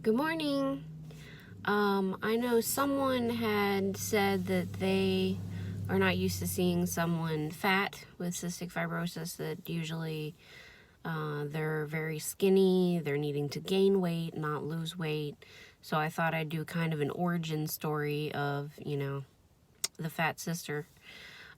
Good morning. I know someone had said that they are not used to seeing someone fat with cystic fibrosis, that usually they're very skinny, they're needing to gain weight, not lose weight. So I thought I'd do kind of an origin story of, the Fat Cyster.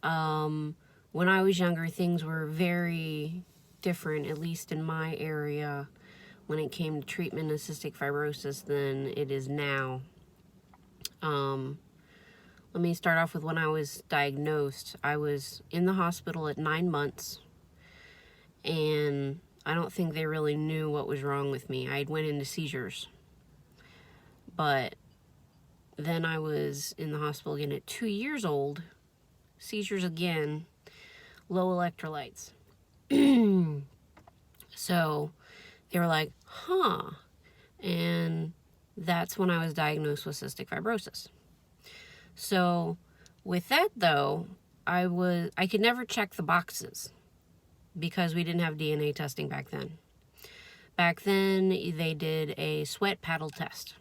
When I was younger, things were very different, at least in my area, when it came to treatment of cystic fibrosis than it is now. Let me start off with when I was diagnosed. I was in the hospital at 9 months, and I don't think they really knew what was wrong with me. I went into seizures. But then I was in the hospital again at 2 years old, seizures again, low electrolytes. So they were like, huh. And that's when I was diagnosed with cystic fibrosis. So with that though, I could never check the boxes because we didn't have DNA testing back then. Back then they did a sweat paddle test.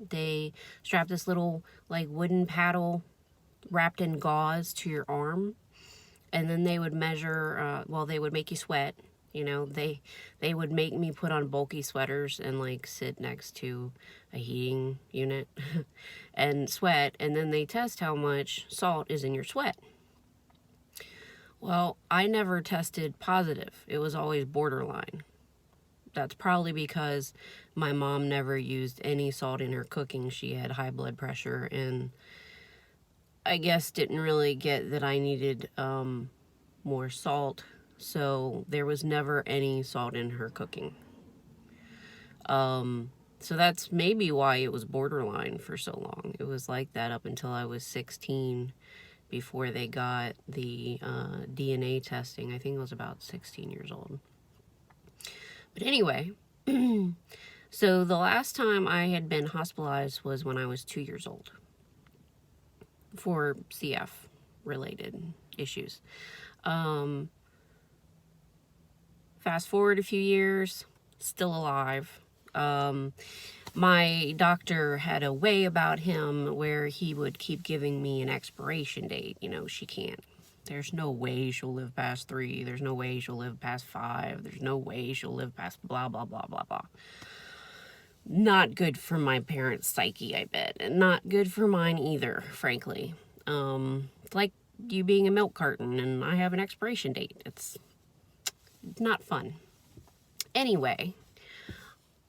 They strapped this little like wooden paddle wrapped in gauze to your arm, and then they would measure, they would make you sweat. They would make me put on bulky sweaters and like sit next to a heating unit and sweat, and then they test how much salt is in your sweat. Well, I never tested positive. It was always borderline. That's probably because my mom never used any salt in her cooking. She had high blood pressure and I guess didn't really get that I needed more salt. So there was never any salt in her cooking. So that's maybe why it was borderline for so long. It was like that up until I was 16 before they got the DNA testing. I think I was about 16 years old. But anyway, so the last time I had been hospitalized was when I was 2 years old for CF related issues. Fast forward a few years, still alive. My doctor had a way about him where he would keep giving me an expiration date. She can't. There's no way she'll live past 3. There's no way she'll live past 5. There's no way she'll live past blah, blah, blah, blah, blah. Not good for my parents' psyche, I bet. And not good for mine either, frankly. It's like you being a milk carton and I have an expiration date. It's not fun. Anyway,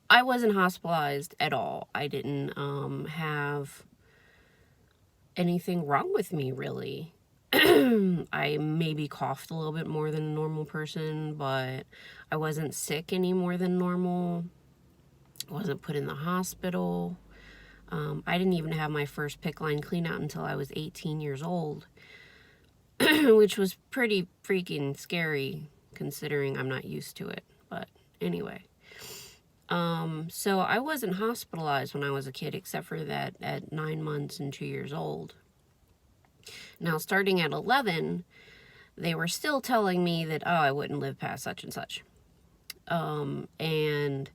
I wasn't hospitalized at all. I didn't have anything wrong with me, really. I maybe coughed a little bit more than a normal person, but I wasn't sick any more than normal. I wasn't put in the hospital. I didn't even have my first PICC line clean out until I was 18 years old, which was pretty freaking scary considering I'm not used to it. But anyway, so I wasn't hospitalized when I was a kid, except for that at 9 months and 2 years old. Now, starting at 11, they were still telling me that, I wouldn't live past such and such. And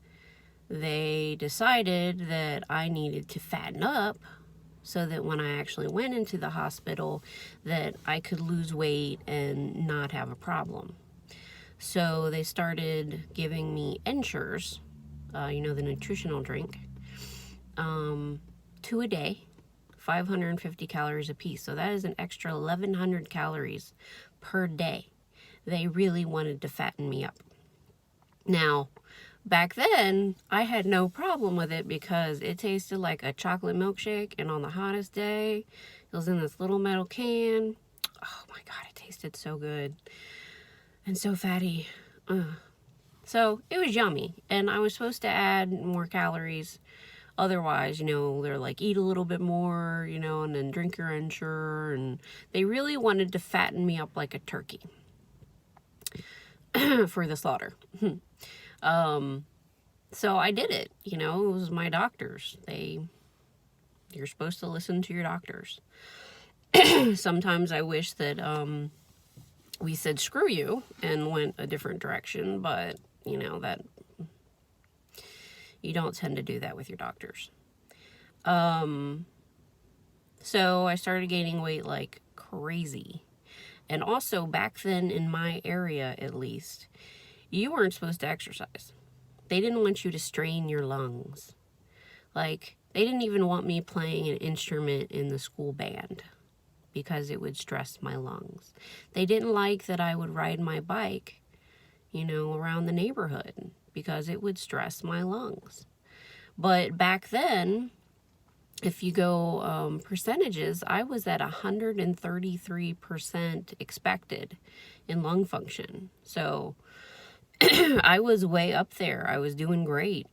they decided that I needed to fatten up so that when I actually went into the hospital, that I could lose weight and not have a problem. So they started giving me Ensures, the nutritional drink, 2 a day, 550 calories a piece. So that is an extra 1,100 calories per day. They really wanted to fatten me up. Now, back then, I had no problem with it because it tasted like a chocolate milkshake, and on the hottest day, it was in this little metal can. Oh my God, it tasted so good and so fatty. So it was yummy, and I was supposed to add more calories. Otherwise, they're like, eat a little bit more, and then drink your Ensure, and they really wanted to fatten me up like a turkey for the slaughter. So I did it, it was my doctors. You're supposed to listen to your doctors. Sometimes I wish that, we said, screw you, and went a different direction, but, that You don't tend to do that with your doctors. So I started gaining weight like crazy. And also back then in my area, at least, you weren't supposed to exercise. They didn't want you to strain your lungs. Like, they didn't even want me playing an instrument in the school band because it would stress my lungs. They didn't like that I would ride my bike, around the neighborhood because it would stress my lungs. But back then, if you go percentages, I was at 133% expected in lung function. So I was way up there. I was doing great.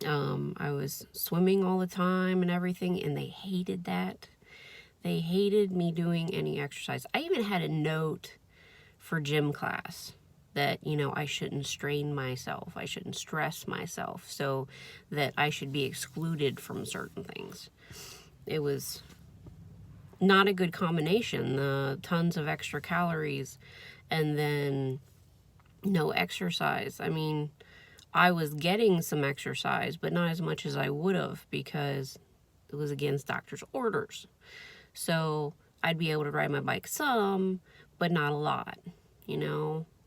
I was swimming all the time and everything, and they hated that. They hated me doing any exercise. I even had a note for gym class that, I shouldn't strain myself. I shouldn't stress myself, so that I should be excluded from certain things. It was not a good combination. Tons of extra calories and then no exercise. I mean, I was getting some exercise, but not as much as I would have because it was against doctor's orders. So I'd be able to ride my bike some, but not a lot,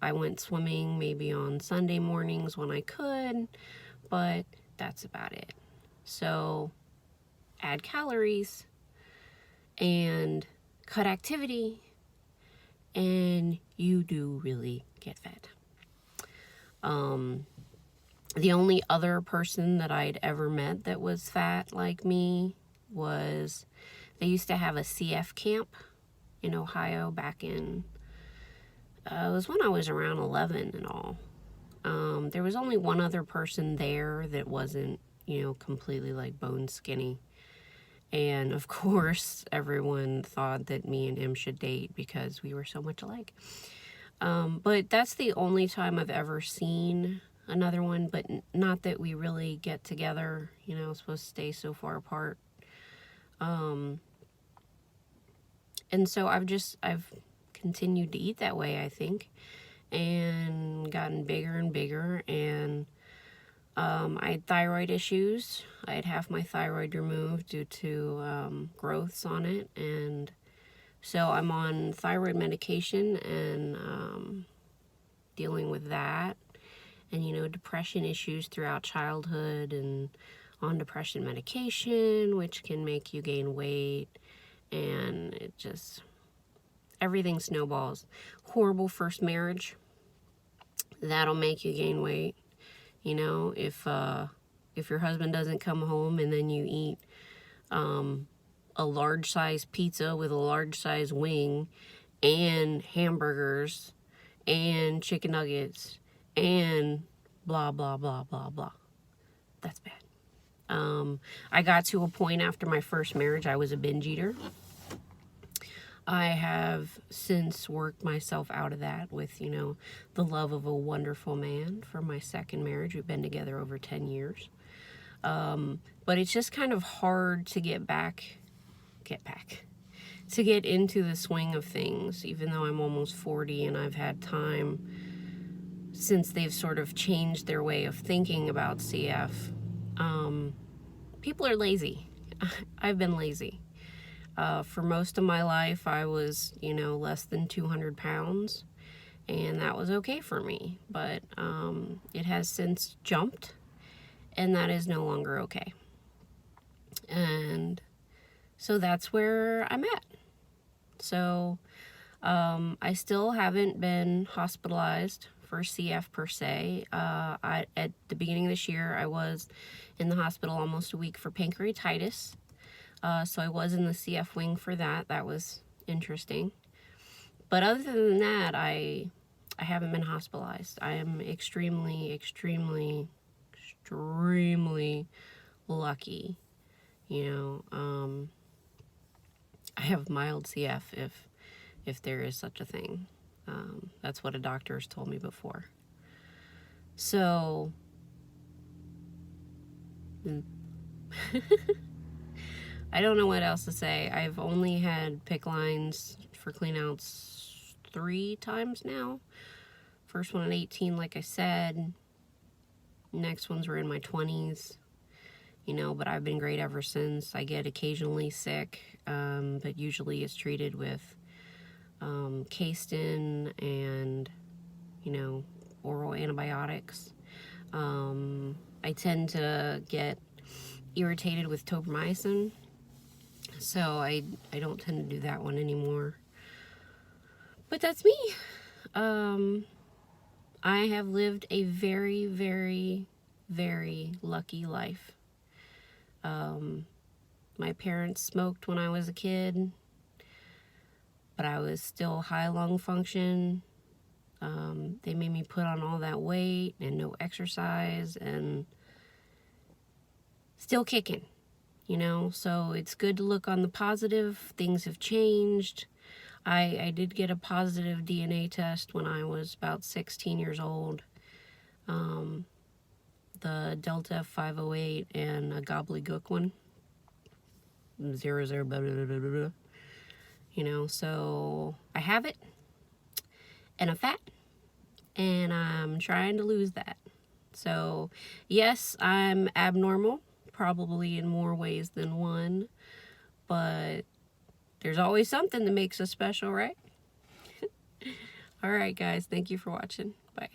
I went swimming maybe on Sunday mornings when I could, but that's about it. So add calories and cut activity, and you do really get fat. The only other person that I'd ever met that was fat like me was, they used to have a CF camp in Ohio back in, it was when I was around 11 and all. There was only one other person there that wasn't, completely like bone skinny. And of course, everyone thought that me and him should date because we were so much alike. But that's the only time I've ever seen another one, but not that we really get together, supposed to stay so far apart. And so I've continued to eat that way, I think, and gotten bigger and bigger, and I had thyroid issues. I had half my thyroid removed due to growths on it, and so I'm on thyroid medication and dealing with that, and depression issues throughout childhood, and on depression medication, which can make you gain weight, and it just, everything snowballs. Horrible first marriage, that'll make you gain weight. If your husband doesn't come home and then you eat a large size pizza with a large size wing and hamburgers and chicken nuggets and blah, blah, blah, blah, blah. That's bad. I got to a point after my first marriage, I was a binge eater. I have since worked myself out of that with, the love of a wonderful man from my second marriage. We've been together over 10 years. But it's just kind of hard to get into the swing of things, even though I'm almost 40 and I've had time since they've sort of changed their way of thinking about CF. People are lazy. I've been lazy. For most of my life, I was, less than 200 pounds, and that was okay for me. But it has since jumped, and that is no longer okay. And so that's where I'm at. So I still haven't been hospitalized for CF per se. At the beginning of this year, I was in the hospital almost a week for pancreatitis. So I was in the CF wing for that. That was interesting. But other than that, I haven't been hospitalized. I am extremely, extremely, extremely lucky. I have mild CF if there is such a thing. That's what a doctor has told me before. So I don't know what else to say. I've only had PICC lines for cleanouts 3 times now. First one at 18, like I said. Next ones were in my 20s, you know, but I've been great ever since. I get occasionally sick, but usually it's treated with Casein and, you know, oral antibiotics. I tend to get irritated with tobramycin, so I don't tend to do that one anymore. But that's me. I have lived a very, very, very lucky life. My parents smoked when I was a kid, but I was still high lung function. They made me put on all that weight and no exercise and still kicking, you know? So it's good to look on the positive. Things have changed. I did get a positive DNA test when I was about 16 years old. The Delta 508 and a gobbledygook one. 00, blah, blah, blah, blah, blah. You know, so I have it, and I'm fat, and I'm trying to lose that. So, yes, I'm abnormal, probably in more ways than one, but there's always something that makes us special, right? All right, guys, thank you for watching. Bye.